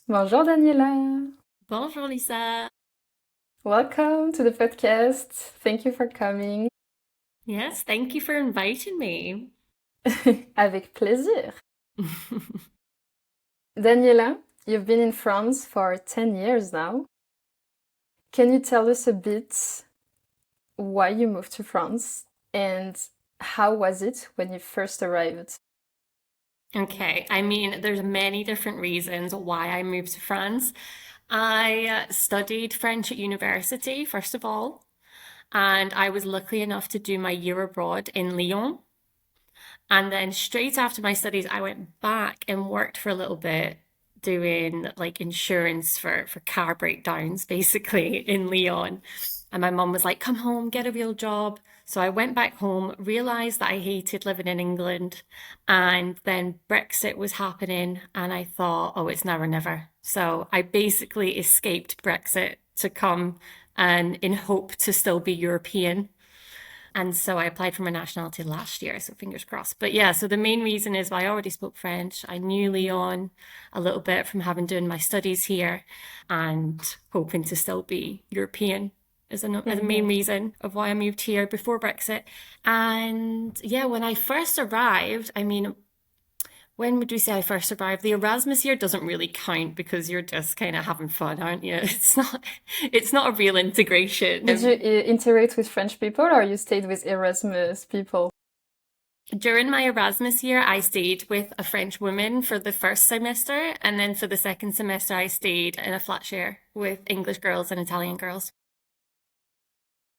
Bonjour Daniela. Bonjour Lisa. Welcome to the podcast. Thank you for coming. Yes, thank you for inviting me. Avec plaisir. Daniela, you've been in France for 10 years now. Can you tell us a bit why you moved to France and how was it when you first arrived? Okay, there's many different reasons why I moved to France. I studied French at university, first of all, and I was lucky enough to do my year abroad in Lyon. And then straight after my studies, I went back and worked for a little bit doing like insurance for car breakdowns, basically in Lyon. And my mum was like, come home, get a real job. So I went back home, realized that I hated living in England. And then Brexit was happening. And I thought, oh, it's never, never. So I basically escaped Brexit to come and in hope to still be European. And so I applied for my nationality last year, so fingers crossed. But yeah, so the main reason is I already spoke French. I knew Lyon a little bit from having done my studies here and hoping to still be European as a main Mhm. reason of why I moved here before Brexit. And yeah, when I first arrived, when would we say I first arrived? The Erasmus year doesn't really count because you're just kind of having fun, aren't you? It's not a real integration. Did you integrate with French people or you stayed with Erasmus people? During my Erasmus year, I stayed with a French woman for the first semester, and then for the second semester, I stayed in a flat share with English girls and Italian girls.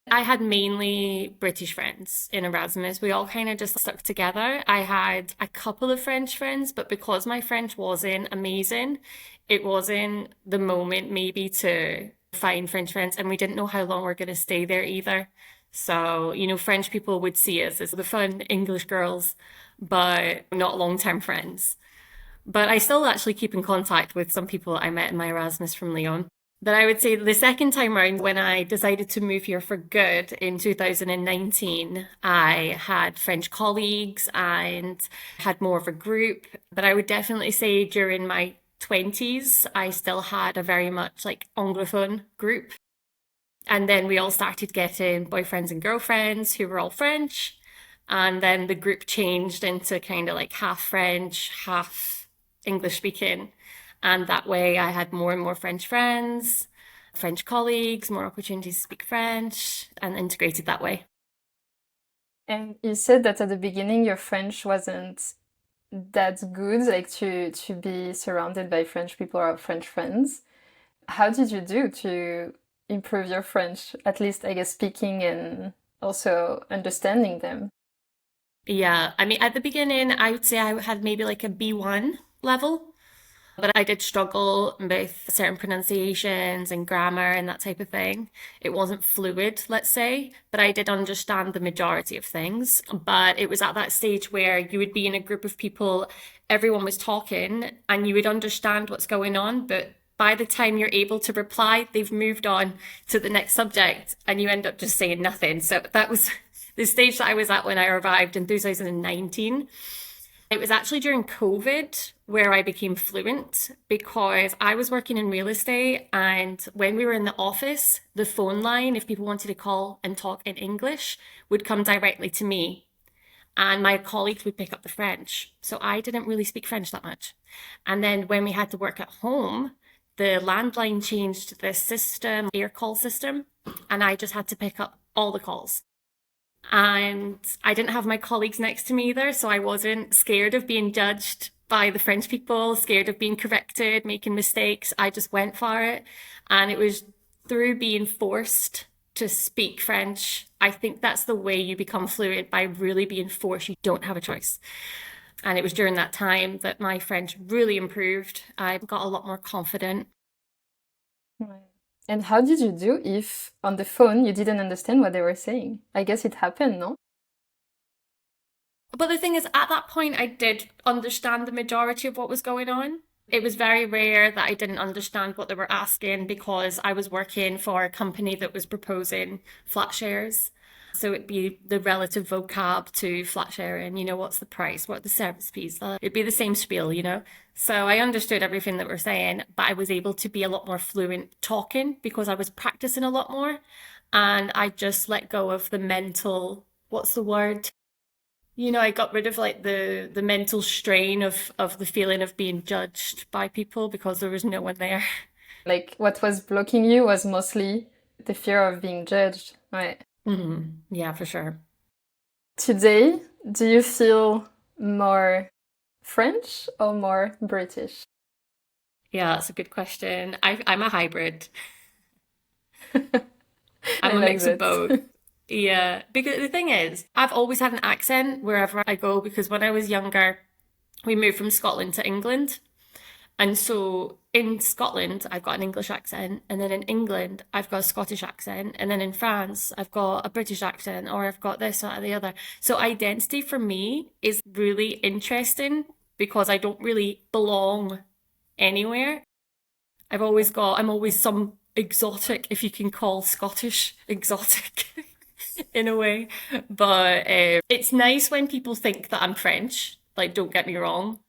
I had mainly British friends in Erasmus. We all kind of just stuck together. I had a couple of French friends, but because my French wasn't amazing, it wasn't the moment maybe to find French friends, and we didn't know how long we're going to stay there either. So, French people would see us as the fun English girls, but not long-term friends. But I still actually keep in contact with some people I met in my Erasmus from Lyon. But I would say the second time round, when I decided to move here for good in 2019, I had French colleagues and had more of a group. But I would definitely say during my 20s, I still had a very much like Anglophone group. And then we all started getting boyfriends and girlfriends who were all French. And then the group changed into kind of like half French, half English speaking. And that way I had more and more French friends, French colleagues, more opportunities to speak French, and integrated that way. And you said that at the beginning your French wasn't that good, like to be surrounded by French people or French friends. How did you do to improve your French? At least, I guess, speaking and also understanding them. Yeah, at the beginning, I would say I had maybe like a B1 level. But I did struggle with certain pronunciations and grammar and that type of thing. It wasn't fluid, let's say, but I did understand the majority of things. But it was at that stage where you would be in a group of people, everyone was talking, and you would understand what's going on. But by the time you're able to reply, they've moved on to the next subject, and you end up just saying nothing. So that was the stage that I was at when I arrived in 2019. It was actually during COVID where I became fluent because I was working in real estate. And when we were in the office, the phone line, if people wanted to call and talk in English, would come directly to me. And my colleagues would pick up the French. So I didn't really speak French that much. And then when we had to work at home, the landline changed to this system, air call system, and I just had to pick up all the calls. And I didn't have my colleagues next to me either, so I wasn't scared of being judged by the French people, scared of being corrected, making mistakes. I just went for it. And it was through being forced to speak French. I think that's the way you become fluent, by really being forced. You don't have a choice. And it was during that time that my French really improved. I got a lot more confident. Right. And how did you do if on the phone you didn't understand what they were saying? I guess it happened, no? But the thing is, at that point, I did understand the majority of what was going on. It was very rare that I didn't understand what they were asking because I was working for a company that was proposing flat shares. So it'd be the relative vocab to flat sharing, what's the price, what are the service fees? It'd be the same spiel, So I understood everything that we're saying, but I was able to be a lot more fluent talking because I was practicing a lot more. And I just let go of the mental, what's the word? I got rid of like the mental strain of the feeling of being judged by people because there was no one there. Like what was blocking you was mostly the fear of being judged. Right. Yeah, for sure. Today, do you feel more French or more British? Yeah, that's a good question. I'm a hybrid. I'm I a like mix of that. both. Yeah, because the thing is, I've always had an accent wherever I go because when I was younger, we moved from Scotland to England. And so in Scotland, I've got an English accent, and then in England, I've got a Scottish accent, and then in France, I've got a British accent, or I've got this or the other. So identity for me is really interesting because I don't really belong anywhere. I'm always some exotic, if you can call Scottish exotic in a way. But it's nice when people think that I'm French. Like, don't get me wrong.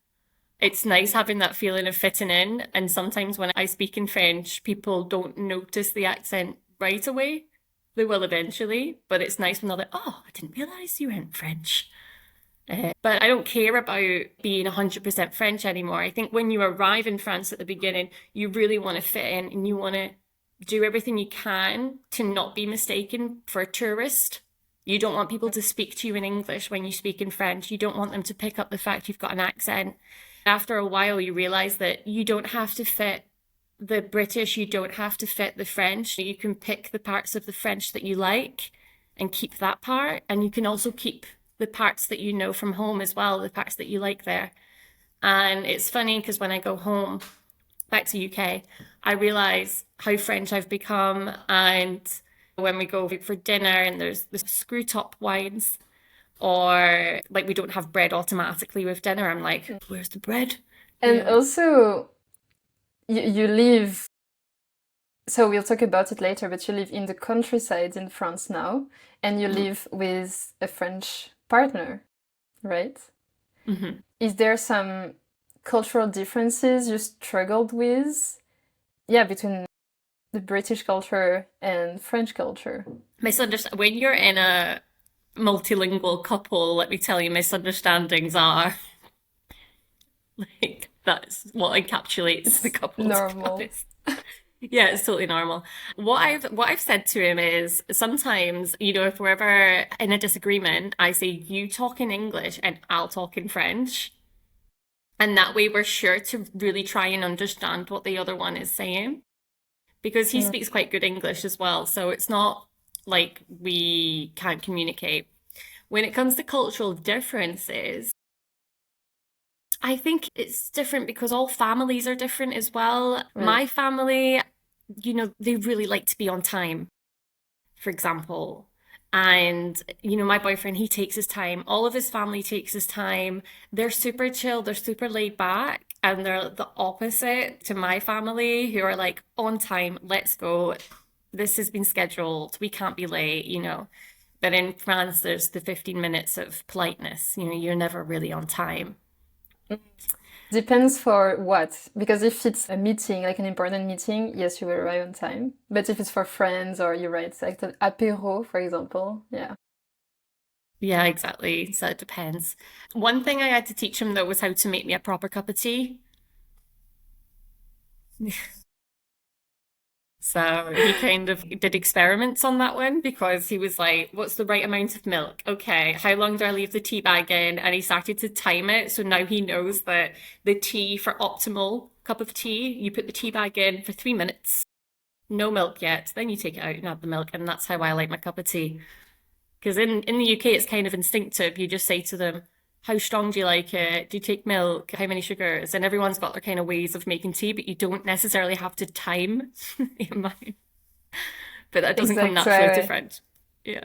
It's nice having that feeling of fitting in. And sometimes when I speak in French, people don't notice the accent right away. They will eventually, but it's nice when they're like, oh, I didn't realize you weren't French. But I don't care about being 100% French anymore. I think when you arrive in France at the beginning, you really want to fit in and you want to do everything you can to not be mistaken for a tourist. You don't want people to speak to you in English when you speak in French. You don't want them to pick up the fact you've got an accent. After a while, you realize that you don't have to fit the British, you don't have to fit the French. You can pick the parts of the French that you like and keep that part. And you can also keep the parts that you know from home as well, the parts that you like there. And it's funny because when I go home back to UK, I realize how French I've become. And when we go for dinner and there's the screw top wines, or like we don't have bread automatically with dinner, I'm like, where's the bread? And Yeah. also, you live, so we'll talk about it later, but you live in the countryside in France now, and you Mhm. live with a French partner, right? Mhm. Is there some cultural differences you struggled with? Yeah, between the British culture and French culture. Misunderstand when you're in a multilingual couple, let me tell you, misunderstandings are like that's what encapsulates the It's couple, to be normal. honest. Yeah, it's totally normal. What I've said to him is sometimes, if we're ever in a disagreement, I say you talk in English and I'll talk in French. And that way we're sure to really try and understand what the other one is saying. Because he Mm, speaks quite good English as well. So it's not like we can't communicate. When it comes to cultural differences, I think it's different because all families are different as well. right. My family, they really like to be on time, for example. And, my boyfriend, he takes his time. All of his family takes his time. They're super chill, they're super laid back. And they're the opposite to my family, who are like, on time, let's go. This has been scheduled. We can't be late. But in France, there's the 15 minutes of politeness. You're never really on time. Mm. Depends for what. Because if it's a meeting, like an important meeting, yes, you will arrive on time. But if it's for friends or you write like an apéro, for example, yeah. Yeah, exactly. So it depends. One thing I had to teach him though was how to make me a proper cup of tea. So he kind of did experiments on that one because he was like, what's the right amount of milk? Okay, how long do I leave the tea bag in? And he started to time it. So now he knows that the tea for optimal cup of tea, you put the tea bag in for 3 minutes, no milk yet. Then you take it out and add the milk. And that's how I like my cup of tea. Because in the UK, it's kind of instinctive. You just say to them, how strong do you like it? Do you take milk? How many sugars? And everyone's got their kind of ways of making tea, but you don't necessarily have to time your mind. But that doesn't come Exact, naturally to ouais, French. Yeah.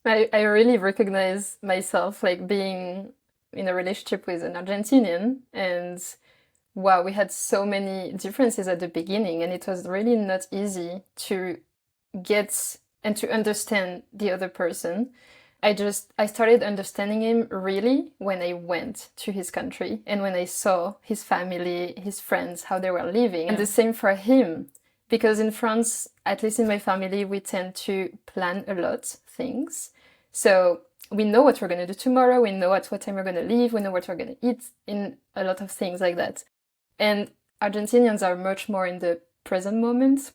ouais. I really recognize myself like being in a relationship with an Argentinian, and wow, we had so many differences at the beginning, and it was really not easy to get and to understand the other person. I started understanding him really when I went to his country and when I saw his family, his friends, how they were living. And the same for him. Because in France, at least in my family, we tend to plan a lot things. So we know what we're going to do tomorrow. We know at what time we're going to leave. We know what we're going to eat, in a lot of things like that. And Argentinians are much more in the present moment.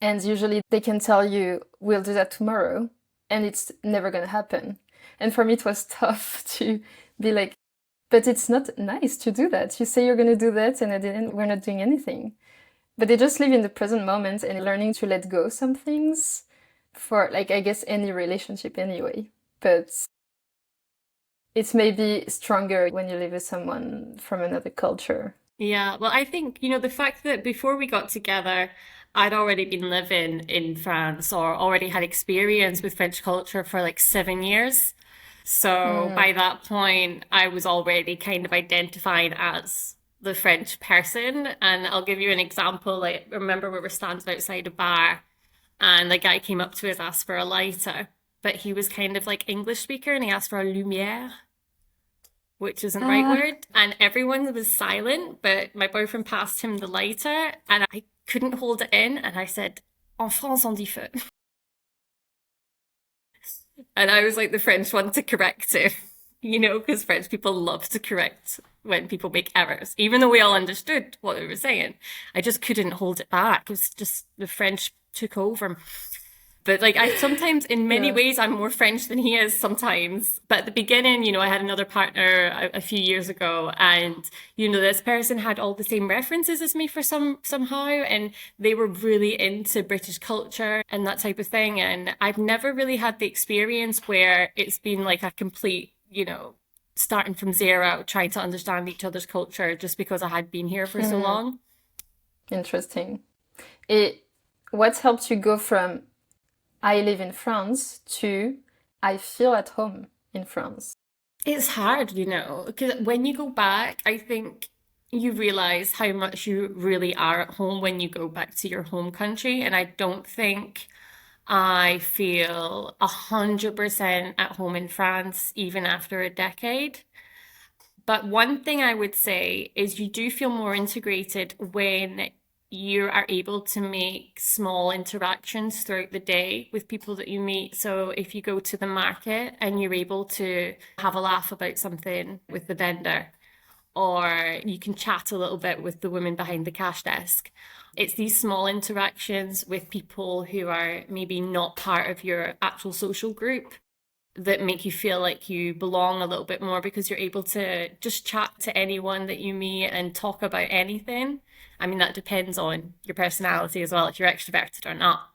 And usually they can tell you, we'll do that tomorrow. And it's never going to happen. And for me, it was tough to be like, but it's not nice to do that. You say you're going to do that, and at the end, we're not doing anything. But they just live in the present moment and learning to let go some things for, like, I guess, any relationship anyway. But it's maybe stronger when you live with someone from another culture. Yeah, well, I think, the fact that before we got together, I'd already been living in France or already had experience with French culture for like 7 years. So Mm, by that point, I was already kind of identified as the French person. And I'll give you an example. Like, remember we were standing outside a bar and the guy came up to us, asked for a lighter, but he was kind of like English speaker and he asked for a lumière, which isn't the right ah, word. And everyone was silent, but my boyfriend passed him the lighter and I couldn't hold it in. And I said, En France, on dit feu. And I was like the French one to correct it, because French people love to correct when people make errors, even though we all understood what they were saying. I just couldn't hold it back. It was just the French took over. But like I sometimes in many yeah. ways I'm more French than he is sometimes. But at the beginning, I had another partner a few years ago and this person had all the same references as me for somehow and they were really into British culture and that type of thing. And I've never really had the experience where it's been like a complete, starting from zero, trying to understand each other's culture just because I had been here for so Mhm. long. Interesting. It, what helped you go from I live in France to I feel at home in France? It's hard, because when you go back, I think you realize how much you really are at home when you go back to your home country. And I don't think I feel 100% at home in France, even after a decade. But one thing I would say is you do feel more integrated when you are able to make small interactions throughout the day with people that you meet. So if you go to the market and you're able to have a laugh about something with the vendor, or you can chat a little bit with the woman behind the cash desk. It's these small interactions with people who are maybe not part of your actual social group that make you feel like you belong a little bit more because you're able to just chat to anyone that you meet and talk about anything. I mean, that depends on your personality as well, if you're extroverted or not.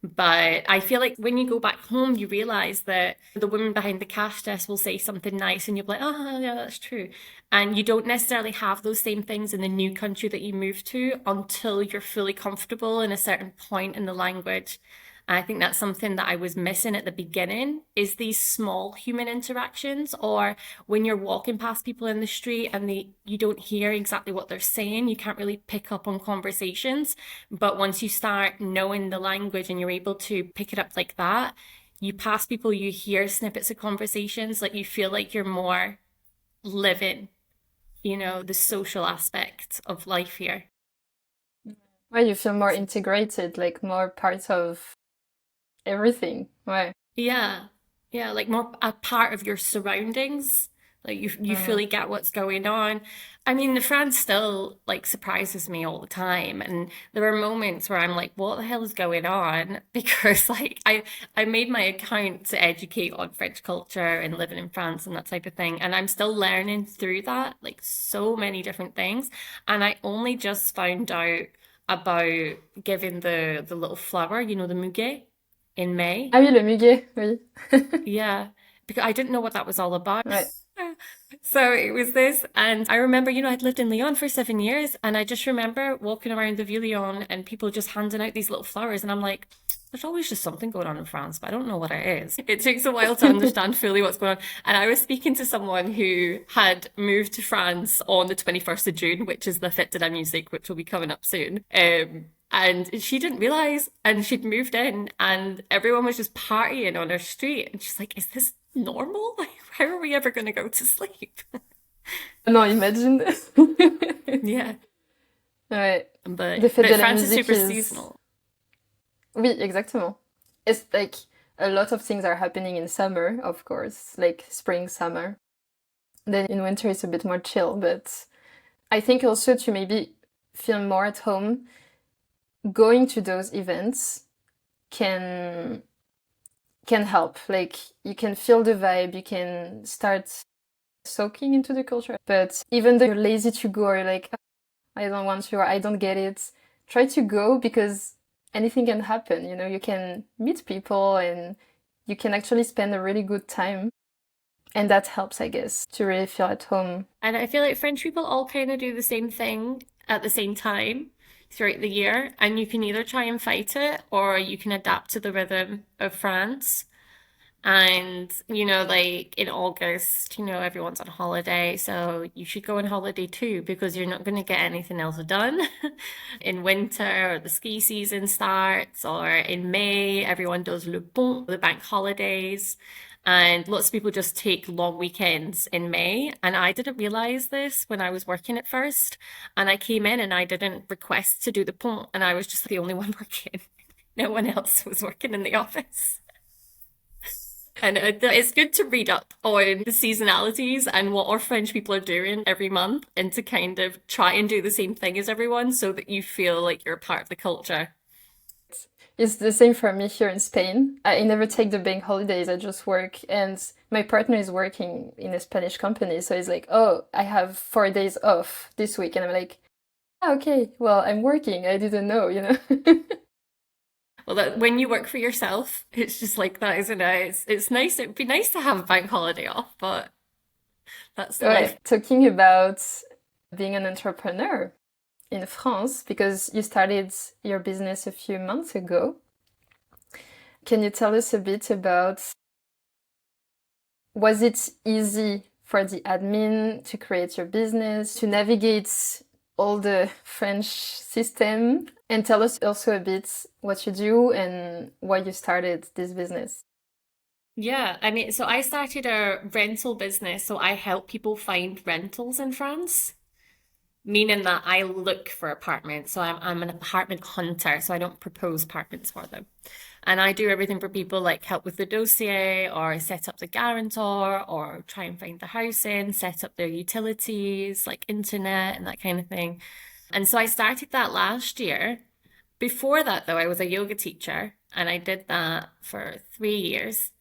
But I feel like when you go back home, you realize that the woman behind the cash desk will say something nice and you'll be like, oh, yeah, that's true. And you don't necessarily have those same things in the new country that you move to until you're fully comfortable in a certain point in the language. And I think that's something that I was missing at the beginning is these small human interactions or when you're walking past people in the street and you don't hear exactly what they're saying, you can't really pick up on conversations. But once you start knowing the language and you're able to pick it up like that, you pass people, you hear snippets of conversations, like you feel like you're more living, the social aspect of life here. Where you feel more integrated, like more part of everything. Ouais. Yeah. Yeah, like more a part of your surroundings. Like you Mm. fully get what's going on. I mean, the France still like surprises me all the time. And there are moments where I'm like, what the hell is going on? Because like I made my account to educate on French culture and living in France and that type of thing. And I'm still learning through that, like so many different things. And I only just found out about giving the little flower, the muguet in May. Ah oui, le muguet, oui. Yeah, because I didn't know what that was all about. Ouais. So it was this, and I remember, I'd lived in Lyon for 7 years, and I just remember walking around the Vieux Lyon and people just handing out these little flowers, and I'm like, there's always just something going on in France, but I don't know what it is. It takes a while to understand fully what's going on. And I was speaking to someone who had moved to France on the 21st of June, which is the Fête de la Musique, which will be coming up soon. And she didn't realize, and she'd moved in, and everyone was just partying on her street. And she's like, "Is this normal? Like, how are we ever going to go to sleep?" Non, imagine. Yeah, Ouais. but The fête de la France is musique super is... seasonal. Oui, exactement. It's like a lot of things are happening in summer, of course, like spring, summer. Then in winter it's a bit more chill, but I think also to maybe feel more at home, going to those events can help. Like you can feel the vibe, you can start soaking into the culture. But even though you're lazy to go or you're like, "Oh, I don't want to or I don't get it," try to go because anything can happen. You know, you can meet people and you can actually spend a really good time. And that helps, I guess, to really feel at home. And I feel like French people all kind of do the same thing at the same time throughout the year. And you can either try and fight it or you can adapt to the rhythm of France. And, like in August, everyone's on holiday. So you should go on holiday too, because you're not going to get anything else done. In winter, or the ski season starts, or in May, everyone does le pont, the bank holidays. And lots of people just take long weekends in May. And I didn't realize this when I was working at first. And I came in and I didn't request to do the pont. And I was just the only one working. No one else was working in the office. And it's good to read up on the seasonalities and what our French people are doing every month and to kind of try and do the same thing as everyone so that you feel like you're part of the culture. It's the same for me here in Spain. I never take the bank holidays, I just work. And my partner is working in a Spanish company. So he's like, "Oh, I have 4 days off this week." And I'm like, "Ah, okay, well, I'm working. I didn't know, you know?" Well, when you work for yourself, it's just like that, isn't it? It's nice. It'd be nice to have a bank holiday off, but that's life. Ouais. Talking about being an entrepreneur in France, because you started your business a few months ago. Can you tell us a bit about, was it easy for the admin to create your business, to navigate all the French system? And tell us also a bit what you do and why you started this business. Yeah, I mean, so I started a rental business, so I help people find rentals in France. Meaning that I look for apartments. So I'm an apartment hunter, so I don't propose apartments for them. And I do everything for people like help with the dossier or set up the guarantor or try and find the housing, set up their utilities like internet and that kind of thing. And so I started that last year. Before that, though, I was a yoga teacher and I did that for 3 years.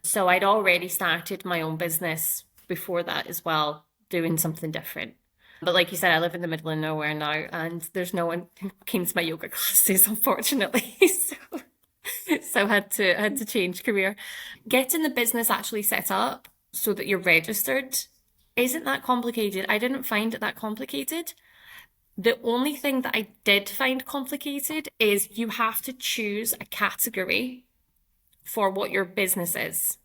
So I'd already started my own business before that as well, doing something different. But like you said, I live in the middle of nowhere now, and there's no one who came to my yoga classes, unfortunately. So had to change career. Getting the business actually set up so that you're registered isn't that complicated. I didn't find it that complicated. The only thing that I did find complicated is you have to choose a category for what your business is.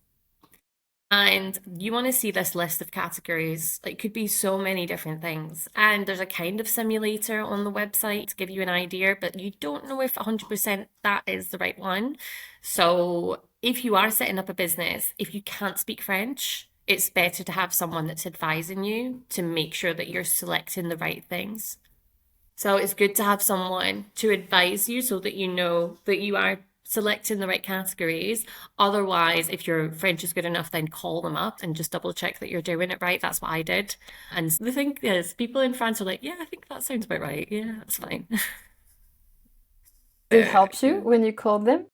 And you want to see this list of categories. It could be so many different things. And there's a kind of simulator on the website to give you an idea, but you don't know if 100% that is the right one. So if you are setting up a business, if you can't speak French, it's better to have someone that's advising you to make sure that you're selecting the right things. So it's good to have someone to advise you so that you know that you are selecting the right categories. Otherwise, if your French is good enough, then call them up and just double check that you're doing it right. That's what I did. And the thing is, people in France are like, yeah, I think that sounds about right. Yeah, that's fine. Did it help you when you called them?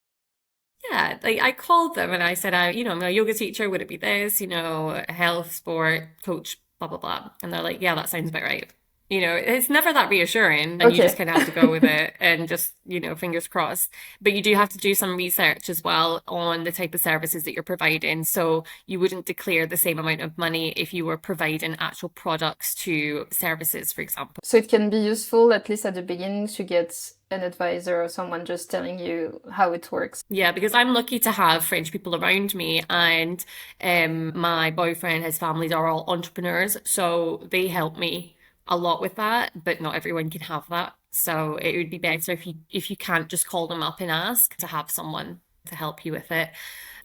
Yeah, like I called them and I said, I'm a yoga teacher. Would it be this? Health, sport, coach, blah, blah, blah. And they're like, yeah, that sounds about right. It's never that reassuring, and you just Okay. kind of have to go with it and just, fingers crossed. But you do have to do some research as well on the type of services that you're providing. So you wouldn't declare the same amount of money if you were providing actual products to services, for example. So it can be useful, at least at the beginning, to get an advisor or someone just telling you how it works. Yeah, because I'm lucky to have French people around me, and my boyfriend, his families are all entrepreneurs, so they help me a lot with that, but not everyone can have that. So it would be better if you can't just call them up and ask to have someone to help you with it,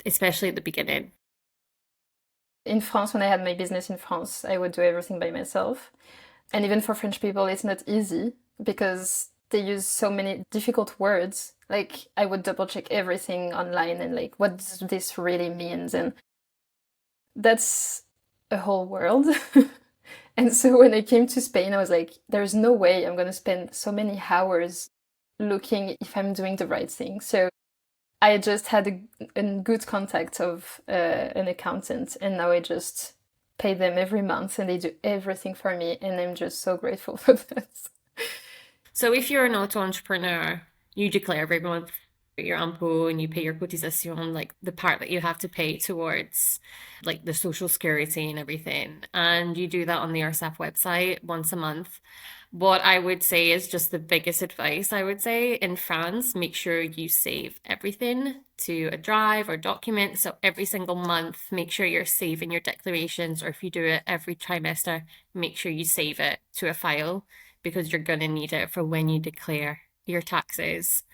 especially at the beginning. In France, when I had my business in France, I would do everything by myself. And even for French people, it's not easy because they use so many difficult words. Like I would double check everything online and like, what does this really means? And that's a whole world. And so when I came to Spain, I was like, there's no way I'm going to spend so many hours looking if I'm doing the right thing. So I just had a good contact of an accountant, and now I just pay them every month and they do everything for me. And I'm just so grateful for that. So if you're an auto-entrepreneur, you declare every month your impôt and you pay your cotisation, like the part that you have to pay towards like the social security and everything. And you do that on the RSF website once a month. What I would say is just the biggest advice I would say in France, make sure you save everything to a drive or document. So every single month, make sure you're saving your declarations, or if you do it every trimester, make sure you save it to a file because you're going to need it for when you declare your taxes.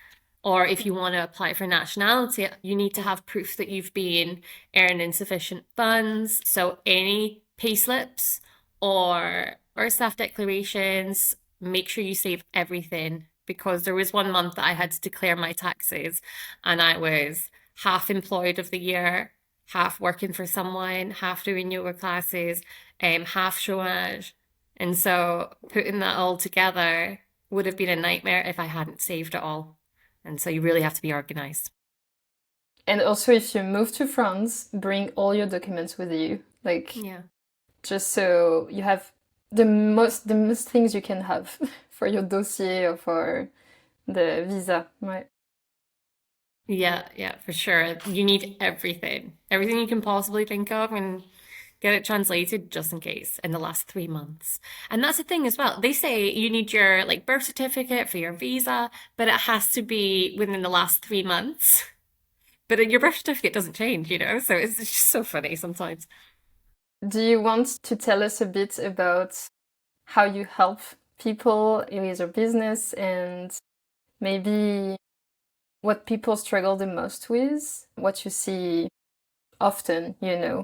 Or if you want to apply for nationality, you need to have proof that you've been earning sufficient funds. So any payslips or staff declarations, make sure you save everything, because there was one month that I had to declare my taxes and I was half employed of the year, half working for someone, half doing yoga classes, half chômage. And so putting that all together would have been a nightmare if I hadn't saved it all. And so you really have to be organized. And also, if you move to France, bring all your documents with you. Like, Yeah. just so you have the most things you can have for your dossier or for the visa. Right. Yeah, yeah, for sure. You need everything, everything you can possibly think of, and get it translated just in case in the last 3 months. And that's the thing as well. They say you need your like birth certificate for your visa, but it has to be within the last 3 months. But your birth certificate doesn't change, you know? So it's just so funny sometimes. Do you want to tell us a bit about how you help people with your business and maybe what people struggle the most with, what you see often, you know?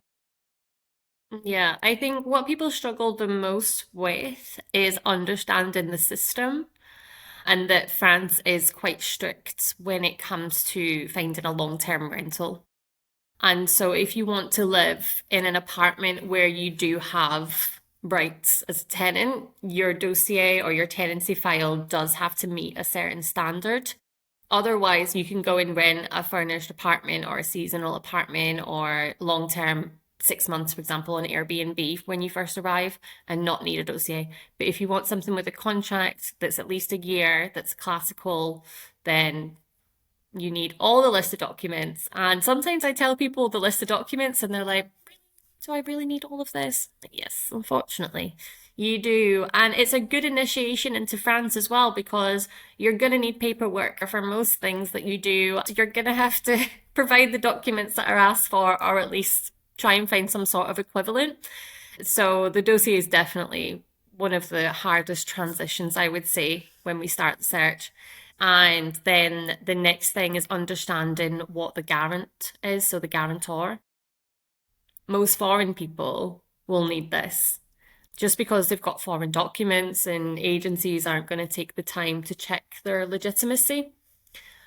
Yeah, I think what people struggle the most with is understanding the system, and that France is quite strict when it comes to finding a long-term rental. And so if you want to live in an apartment where you do have rights as a tenant, your dossier or your tenancy file does have to meet a certain standard. Otherwise, you can go and rent a furnished apartment or a seasonal apartment or long-term 6 months, for example, on Airbnb when you first arrive and not need a dossier. But if you want something with a contract that's at least a year, that's classical, then you need all the list of documents. And sometimes I tell people the list of documents and they're like, do I really need all of this? Like, yes, unfortunately, you do. And it's a good initiation into France as well, because you're going to need paperwork for most things that you do. You're going to have to provide the documents that are asked for, or at least try and find some sort of equivalent. So the dossier is definitely one of the hardest transitions, I would say, when we start the search. And then the next thing is understanding what the garant is, so the guarantor. Most foreign people will need this just because they've got foreign documents and agencies aren't going to take the time to check their legitimacy.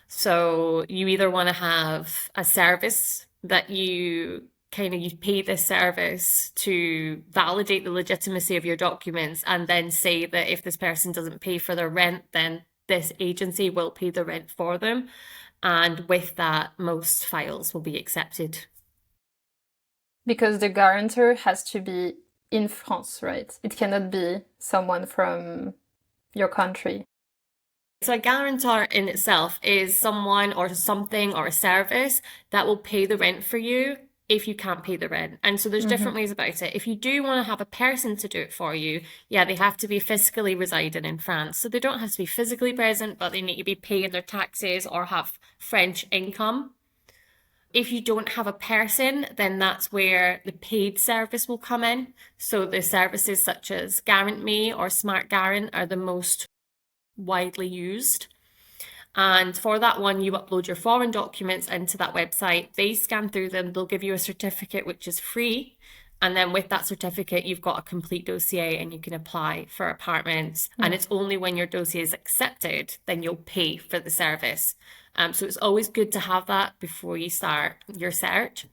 So you either want to have a service that you pay this service to validate the legitimacy of your documents, and then say that if this person doesn't pay for their rent, then this agency will pay the rent for them. And with that, most files will be accepted. Because the guarantor has to be in France, right? It cannot be someone from your country. So a guarantor in itself is someone or something or a service that will pay the rent for you if you can't pay the rent. And so there's Mm-hmm. different ways about it. If you do want to have a person to do it for you, yeah, they have to be physically residing in France. So they don't have to be physically present, but they need to be paying their taxes or have French income. If you don't have a person, then that's where the paid service will come in. So the services such as Garant Me or Smart Garant are the most widely used. And for that one, you upload your foreign documents into that website. They scan through them. They'll give you a certificate, which is free. And then with that certificate, you've got a complete dossier and you can apply for apartments. And it's only when your dossier is accepted, then you'll pay for the service. So it's always good to have that before you start your search.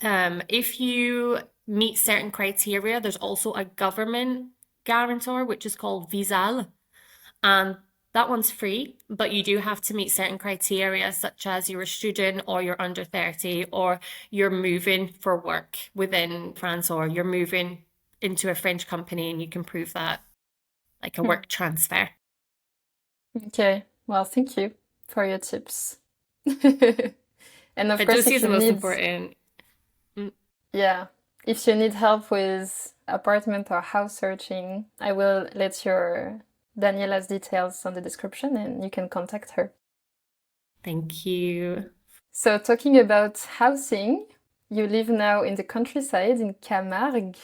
If you meet certain criteria, there's also a government guarantor, which is called Visal. And that one's free, but you do have to meet certain criteria, such as you're a student or you're under 30 or you're moving for work within France or you're moving into a French company and you can prove that, like a work transfer. Okay, well, thank you for your tips. And of But course, Josie if is you the most need, important. Mm. yeah, if you need help with apartment or house searching, I will let your Daniela's details on the description and you can contact her. Thank you. So, talking about housing, you live now in the countryside in Camargue.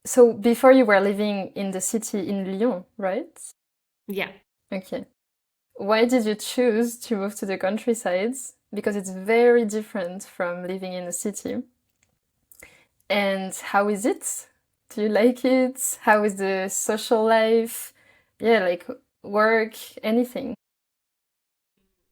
So, before you were living in the city in Lyon, right? Yeah. Okay. Why did you choose to move to the countryside? Because it's very different from living in a city. And how is it? Do you like it? How is the social life? Yeah, like work, anything.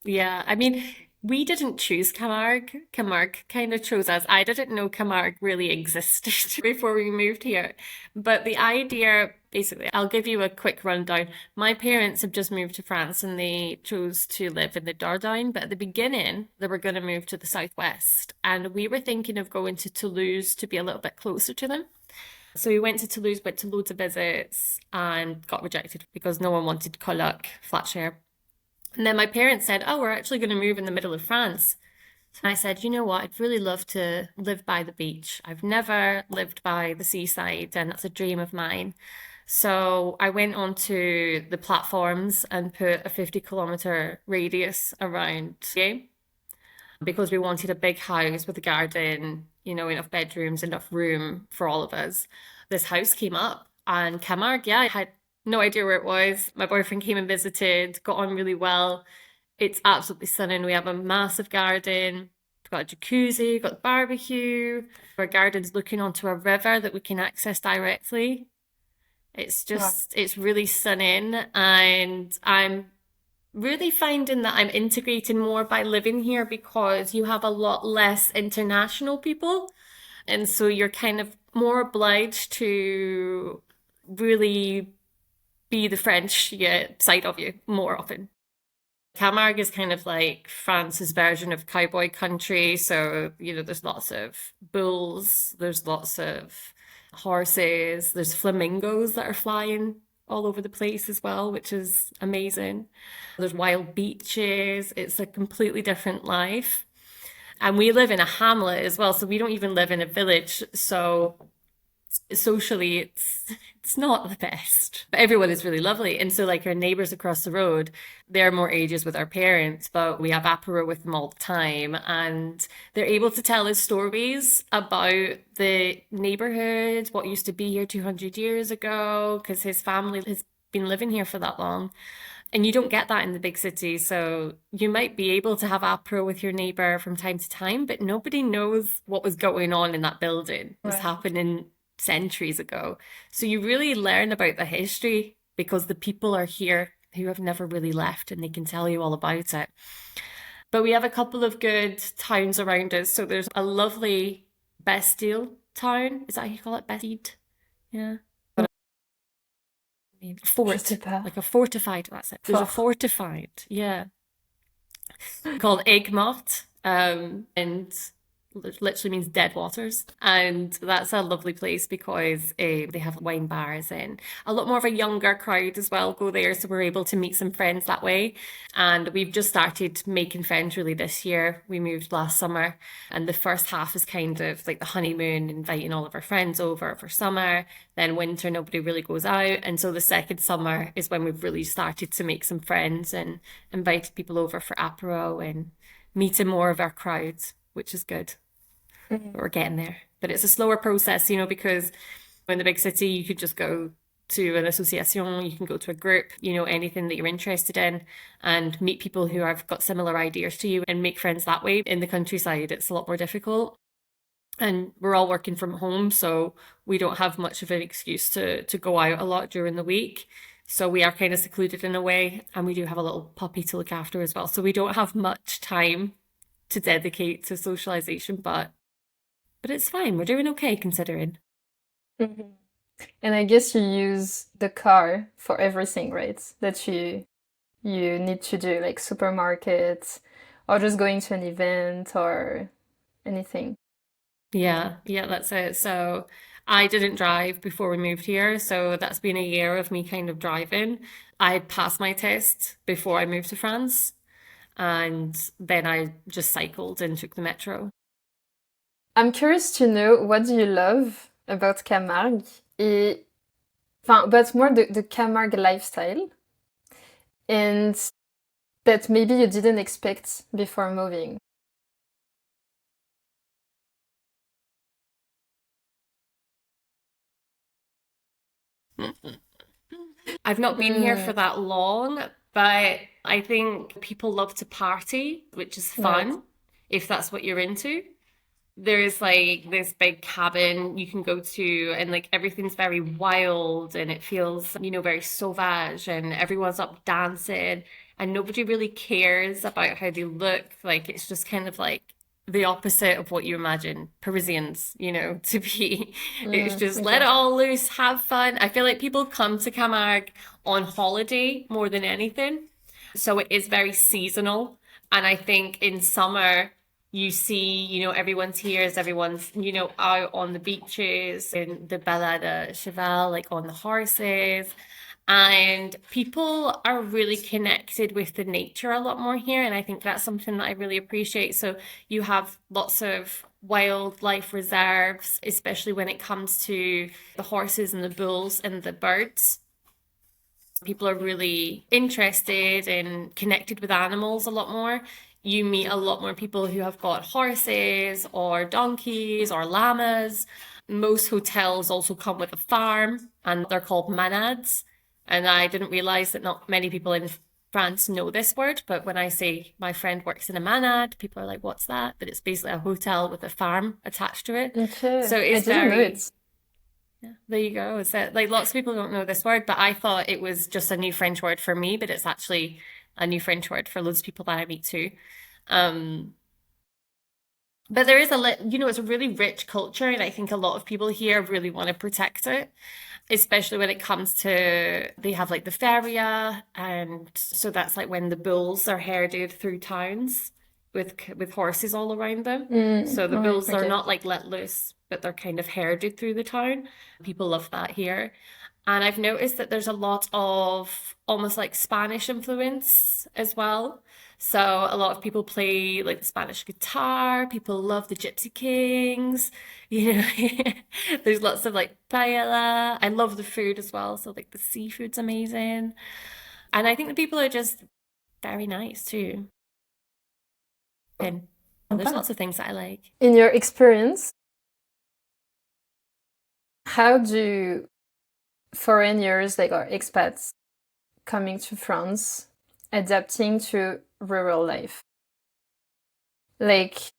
Yeah, I mean, we didn't choose Camargue. Camargue kind of chose us. I didn't know Camargue really existed before we moved here. But the idea, basically, I'll give you a quick rundown. My parents have just moved to France and they chose to live in the Dordogne. But at the beginning, they were going to move to the southwest. And we were thinking of going to Toulouse to be a little bit closer to them. So we went to Toulouse, went to loads of visits and got rejected because no one wanted Coloc, flat share. And then my parents said, "Oh, we're actually going to move in the middle of France." And I said, "You know what? I'd really love to live by the beach. I've never lived by the seaside, and that's a dream of mine." So I went onto the platforms and put a 50-kilometer radius around because we wanted a big house with a garden, enough bedrooms, enough room for all of us. This house came up and Camargue, yeah, I had no idea where it was. My boyfriend came and visited, got on really well. It's absolutely stunning. We have a massive garden. We've got a jacuzzi, got the barbecue. Our garden's looking onto a river that we can access directly. Wow. It's really stunning. And I'm really finding that I'm integrating more by living here because you have a lot less international people. And so you're kind of more obliged to really be the French side of you more often. Camargue is kind of like France's version of cowboy country. So, there's lots of bulls, there's lots of horses, there's flamingos that are flying all over the place as well, which is amazing. There's wild beaches. It's a completely different life. And we live in a hamlet as well, so we don't even live in a village. So socially it's not the best, but everyone is really lovely. And so like our neighbors across the road, they're more ages with our parents, but we have apéro with them all the time and they're able to tell us stories about the neighborhood, what used to be here 200 years ago, because his family has been living here for that long. And you don't get that in the big cities. So you might be able to have apéro with your neighbor from time to time, but nobody knows what was going on in that building. It was Right. happening centuries ago. So you really learn about the history because the people are here who have never really left and they can tell you all about it. But we have a couple of good towns around us. So there's a lovely Bastille town. Is that how you call it? Bastille? Yeah. Je sais Fort, pas. like a fortified, that's it. There's a Fort. fortified, yeah, called Aigues Mortes. And literally means dead waters. And that's a lovely place because they have wine bars and a lot more of a younger crowd as well go there. So we're able to meet some friends that way. And we've just started making friends really this year. We moved last summer, and the first half is kind of like the honeymoon, inviting all of our friends over for summer. Then winter, nobody really goes out. And so the second summer is when we've really started to make some friends and invited people over for apéro and meeting more of our crowds, which is good. But we're getting there. But it's a slower process, because in the big city, you could just go to an association, you can go to a group, anything that you're interested in, and meet people who have got similar ideas to you and make friends that way. In the countryside, it's a lot more difficult. And we're all working from home, so we don't have much of an excuse to go out a lot during the week. So we are kind of secluded in a way, and we do have a little puppy to look after as well. So we don't have much time to dedicate to socialization, but it's fine. We're doing okay considering. Mhm. And I guess you use the car for everything, right? That you need to do, like supermarkets or just going to an event or anything. Yeah, yeah, that's it. So I didn't drive before we moved here, so that's been a year of me kind of driving. I passed my test before I moved to France, and then I just cycled and took the metro. I'm curious to know what do you love about Camargue enfin, but more the Camargue lifestyle and that maybe you didn't expect before moving. I've not been here for Mm, that long, but I think people love to party, which is right. fun if that's what you're into. There's like this big cabin you can go to, and like everything's very wild and it feels, very sauvage, and everyone's up dancing, and nobody really cares about how they look. Like it's just kind of like the opposite of what you imagine Parisians, to be. It's Mm, just let okay. it all loose, have fun. I feel like people come to Camargue on holiday more than anything. So it is very seasonal. And I think in summer, you see, everyone's here as everyone's, out on the beaches in the balade à cheval, like on the horses. And people are really connected with the nature a lot more here. And I think that's something that I really appreciate. So you have lots of wildlife reserves, especially when it comes to the horses and the bulls and the birds. People are really interested and connected with animals a lot more. You meet a lot more people who have got horses or donkeys or llamas. Most hotels also come with a farm, and they're called manades. And I didn't realize that not many people in France know this word, but when I say my friend works in a manade, people are like, what's that? But it's basically a hotel with a farm attached to it. So Okay. I it's didn't know very, it. yeah, there you go. It's like lots of people don't know this word, but I thought it was just a new French word for me, but it's actually a new French word for loads of people that I meet too. Um, but there is it's a really rich culture, and I think a lot of people here really want to protect it, especially when it comes to they have like the feria, and so that's like when the bulls are herded through towns with horses all around them. Mm, So the all right. bulls are Okay. not like let loose, but they're kind of herded through the town. People love that here. And I've noticed that there's a lot of almost like Spanish influence as well. So a lot of people play like the Spanish guitar. People love the Gypsy Kings. You know, there's lots of like paella. I love the food as well. So like the seafood's amazing. And I think the people are just very nice too. And there's lots of things that I like. In your experience, how do foreigners like or expats coming to France adapting to rural life? Like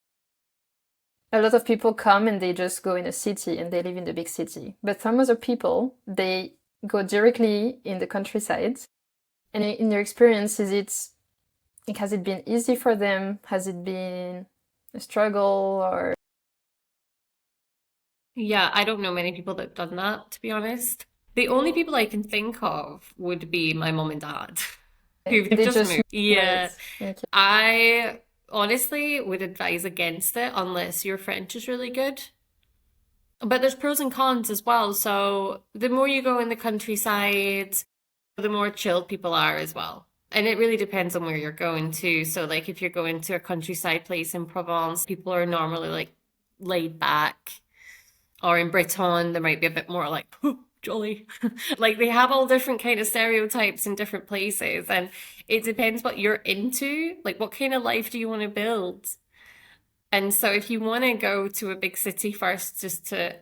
a lot of people come and they just go in a city and they live in the big city. But some other people, they go directly in the countryside. And in your experience, is it like, has it been easy for them? Has it been a struggle or Yeah, I don't know many people that've done that, to be honest. The only people I can think of would be my mom and dad, who've they just just moved. right? Yeah, Okay. I honestly would advise against it unless your French is really good. But there's pros and cons as well. So the more you go in the countryside, the more chilled people are as well. And it really depends on where you're going to. So like if you're going to a countryside place in Provence, people are normally like laid back. Or in Breton, there might be a bit more like, "Oh, jolly." Like they have all different kind of stereotypes in different places. And it depends what you're into. Like what kind of life do you want to build? And so if you want to go to a big city first just to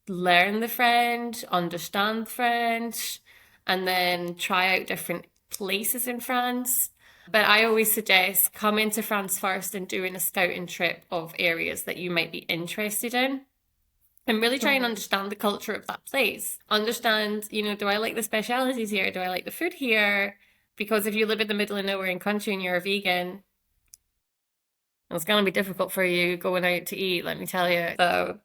learn the French, understand French, and then try out different places in France. But I always suggest coming to France first and doing a scouting trip of areas that you might be interested in. And really try and Mhm. understand the culture of that place. Understand, do I like the specialities here? Do I like the food here? Because if you live in the middle of nowhere in country and you're a vegan, it's going to be difficult for you going out to eat, let me tell you. So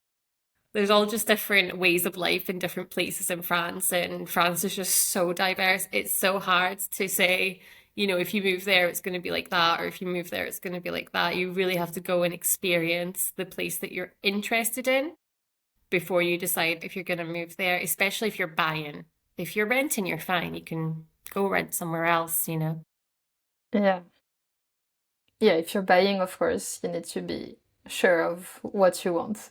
there's all just different ways of life in different places in France, and France is just so diverse. It's so hard to say, if you move there, it's going to be like that, or if you move there, it's going to be like that. You really have to go and experience the place that you're interested in before you decide if you're going to move there, especially if you're buying. If you're renting, you're fine. You can go rent somewhere else. Yeah. Yeah, if you're buying, of course, you need to be sure of what you want.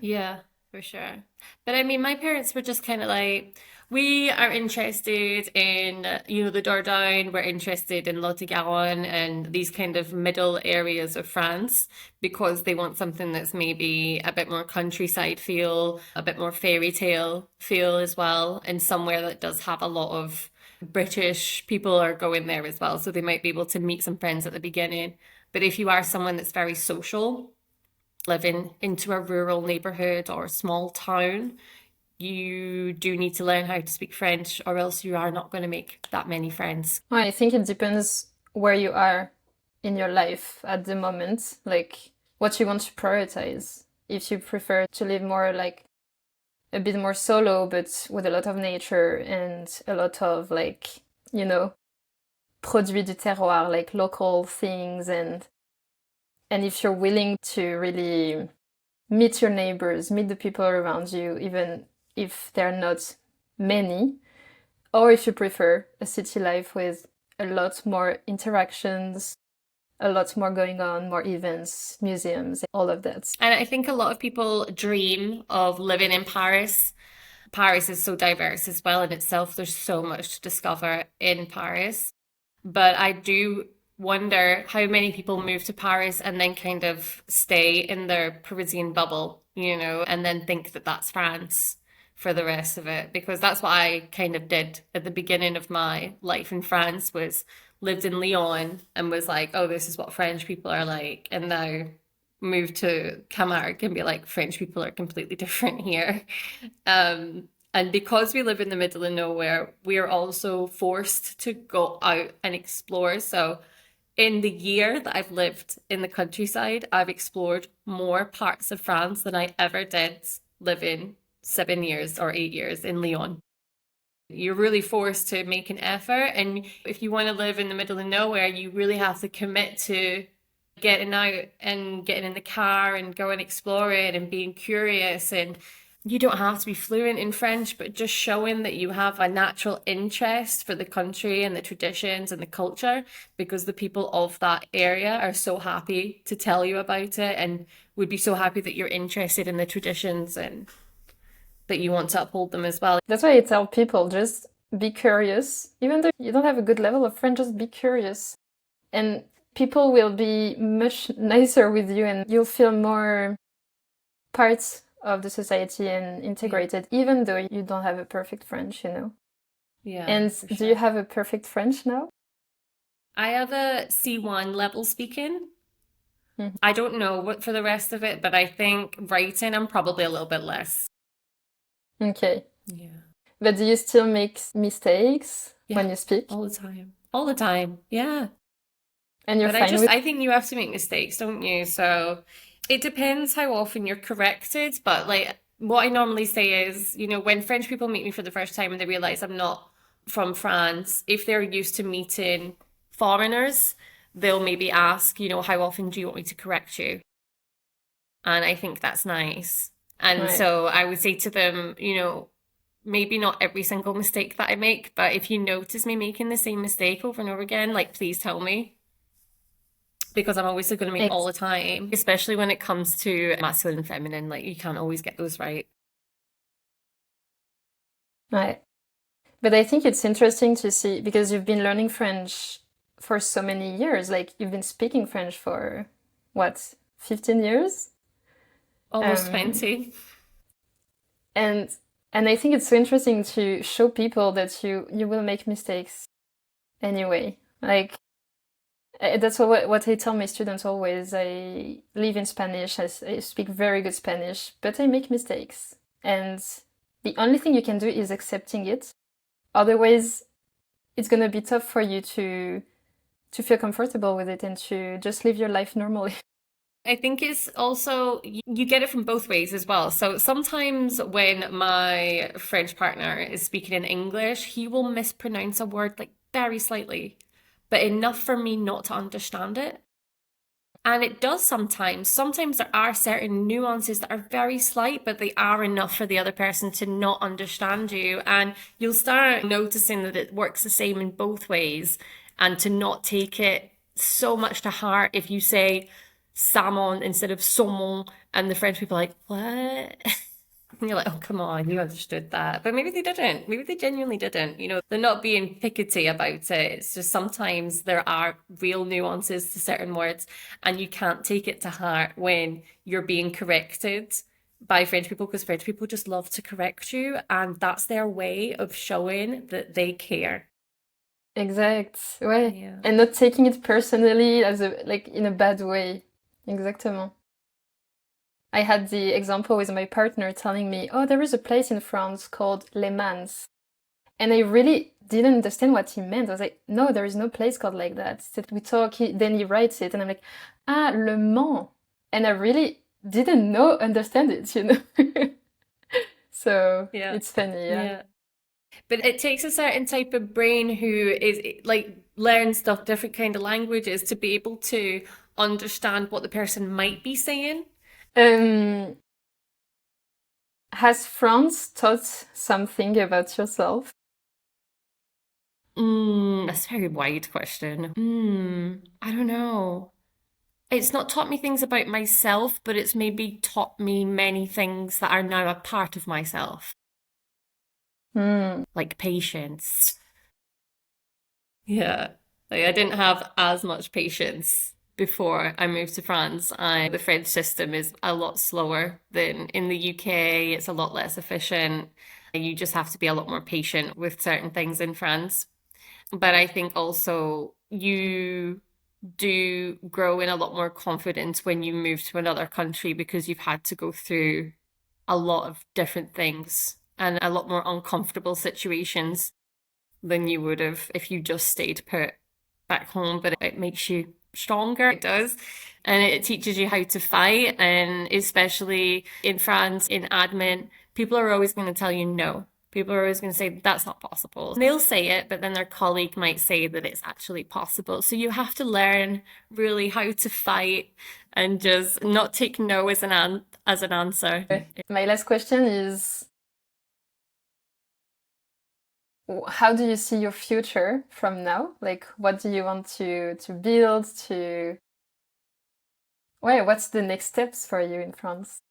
Yeah, for sure. But I mean, my parents were just kind of like, we are interested in, the Dordogne, we're interested in Lot-et-Garonne and these kind of middle areas of France because they want something that's maybe a bit more countryside feel, a bit more fairy tale feel as well, and somewhere that does have a lot of British people are going there as well. So they might be able to meet some friends at the beginning. But if you are someone that's very social, living into a rural neighborhood or a small town, you do need to learn how to speak French, or else you are not going to make that many friends. Well, I think it depends where you are in your life at the moment, like what you want to prioritize. If you prefer to live more like a bit more solo, but with a lot of nature and a lot of like, you know, produits du terroir, like local things, and if you're willing to really meet your neighbors, meet the people around you, even if they're not many, or if you prefer a city life with a lot more interactions, a lot more going on, more events, museums, all of that. And I think a lot of people dream of living in Paris. Paris is so diverse as well in itself. There's so much to discover in Paris. But I do wonder how many people move to Paris and then kind of stay in their Parisian bubble, and then think that that's France for the rest of it. Because that's what I kind of did at the beginning of my life in France, was lived in Lyon and was like, oh, this is what French people are like. And now moved to Camargue and be like, French people are completely different here. And because we live in the middle of nowhere, we are also forced to go out and explore. So in the year that I've lived in the countryside, I've explored more parts of France than I ever did living 7 years or 8 years in Lyon. You're really forced to make an effort. And if you want to live in the middle of nowhere, you really have to commit to getting out and getting in the car and going exploring and being curious. And you don't have to be fluent in French, but just showing that you have a natural interest for the country and the traditions and the culture, because the people of that area are so happy to tell you about it and would be so happy that you're interested in the traditions and that you want to uphold them as well. That's why I tell people just be curious. Even though you don't have a good level of French, just be curious. And people will be much nicer with you and you'll feel more part of the society and integrated, even though you don't have a perfect French. Yeah, And for do you sure. have a perfect French now? I have a C1 level speaking. Mhm. I don't know what for the rest of it, but I think writing, I'm probably a little bit less. Okay. Yeah. But do you still make mistakes Yeah, when you speak? all the time. All the time. Yeah. And you're But I fine just, with I think you have to make mistakes, don't you? So it depends how often you're corrected. But like what I normally say is, when French people meet me for the first time and they realize I'm not from France, if they're used to meeting foreigners, they'll maybe ask, how often do you want me to correct you? And I think that's nice. And Ouais. so I would say to them, maybe not every single mistake that I make, but if you notice me making the same mistake over and over again, like please tell me. Because I'm obviously going to make all Ex the time, especially when it comes to masculine and feminine. Like you can't always get those right. ouais. But I think it's interesting to see because you've been learning French for so many years. Like you've been speaking French for what, 15 years? Almost Um, 20. and and I think it's so interesting to show people that you will make mistakes anyway. Like that's what I tell my students always. I live in Spanish. I speak very good Spanish, but I make mistakes. And the only thing you can do is accepting it. Otherwise, it's gonna be tough for you to feel comfortable with it and to just live your life normally. I think it's also, you get it from both ways as well. So sometimes when my French partner is speaking in English, he will mispronounce a word like very slightly, but enough for me not to understand it. And it does sometimes. Sometimes there are certain nuances that are very slight, but they are enough for the other person to not understand you. And you'll start noticing that it works the same in both ways and to not take it so much to heart if you say salmon instead of saumon and the French people are like, what? And you're like, oh, come on, you understood that. But maybe they didn't. Maybe they genuinely didn't. They're not being pickety about it. It's just sometimes there are real nuances to certain words, and you can't take it to heart when you're being corrected by French people because French people just love to correct you, and that's their way of showing that they care. Exact. Ouais. Yeah. And not taking it personally as like in a bad way. Exactement. I had the example with my partner telling me, "Oh, there is a place in France called Les Mans." And I really didn't understand what he meant. I was like, "No, there is no place called like that." So we talk, then he writes it, and I'm like, "Ah, Le Mans." And I really didn't understand it. So Yeah. it's funny, yeah. Yeah. But it takes a certain type of brain who is like learns stuff, different kind of languages to be able to understand what the person might be saying. Um, has France taught something about yourself? That's a very wide question. I don't know. It's not taught me things about myself, but it's maybe taught me many things that are now a part of myself, Hmm. like patience. Yeah. Like I didn't have as much patience before I moved to France. The French system is a lot slower than in the UK. It's a lot less efficient. You just have to be a lot more patient with certain things in France. But I think also you do grow in a lot more confidence when you move to another country because you've had to go through a lot of different things and a lot more uncomfortable situations than you would have if you just stayed put back home. But it makes you stronger. It does. And it teaches you how to fight. And especially in France, in admin, people are always going to tell you no. People are always going to say, that's not possible. And they'll say it, but then their colleague might say that it's actually possible. So you have to learn really how to fight and just not take no as as an answer. My last question is, how do you see your future from now? Like, what do you want to build? Well, what's the next steps for you in France?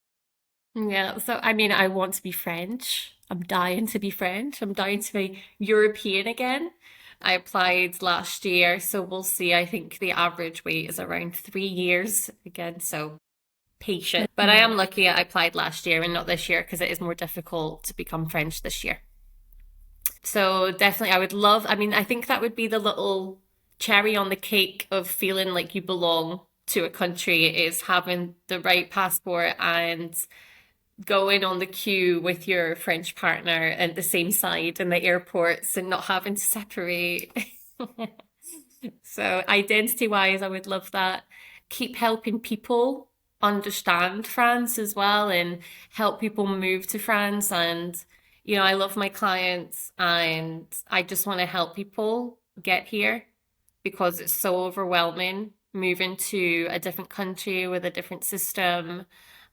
Yeah, so I mean, I want to be French. I'm dying to be French. I'm dying to be European again. I applied last year, so we'll see. I think the average wait is around 3 years again, so patient. But I Mhm. am lucky I applied last year and not this year because it is more difficult to become French this year. So definitely, I would love, I mean, I think that would be the little cherry on the cake of feeling like you belong to a country is having the right passport and going on the queue with your French partner at the same side in the airports and not having to separate. So, identity wise, I would love that. Keep helping people understand France as well and help people move to France. And, I love my clients and I just want to help people get here because it's so overwhelming moving to a different country with a different system.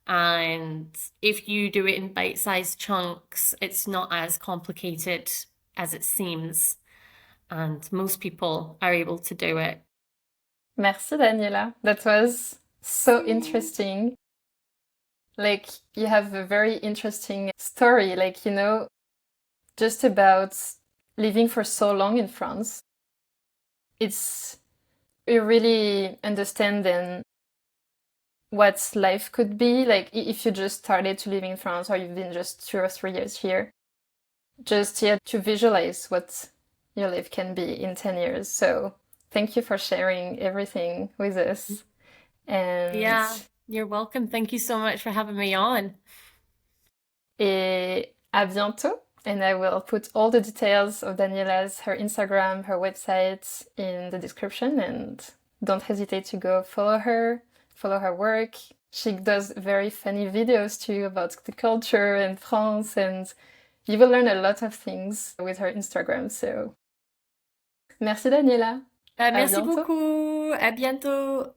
And if you do it in bite-sized chunks, it's not as complicated as it seems. And most people are able to do it. Merci, Daniela. That was so interesting. Like, you have a very interesting story, like, just about living for so long in France. It's you really understand then what life could be like if you just started to live in France or you've been just 2 or 3 years here. Just yeah, to visualize what your life can be in 10 years. So thank you for sharing everything with us. And Yeah, you're welcome. Thank you so much for having me on. et à bientôt. And I will put all the details of Daniela's, her Instagram, her website in the description. And don't hesitate to go follow her work. She does very funny videos too about the culture and France. And you will learn a lot of things with her Instagram. So merci Daniela. À Merci bientôt. beaucoup. À bientôt.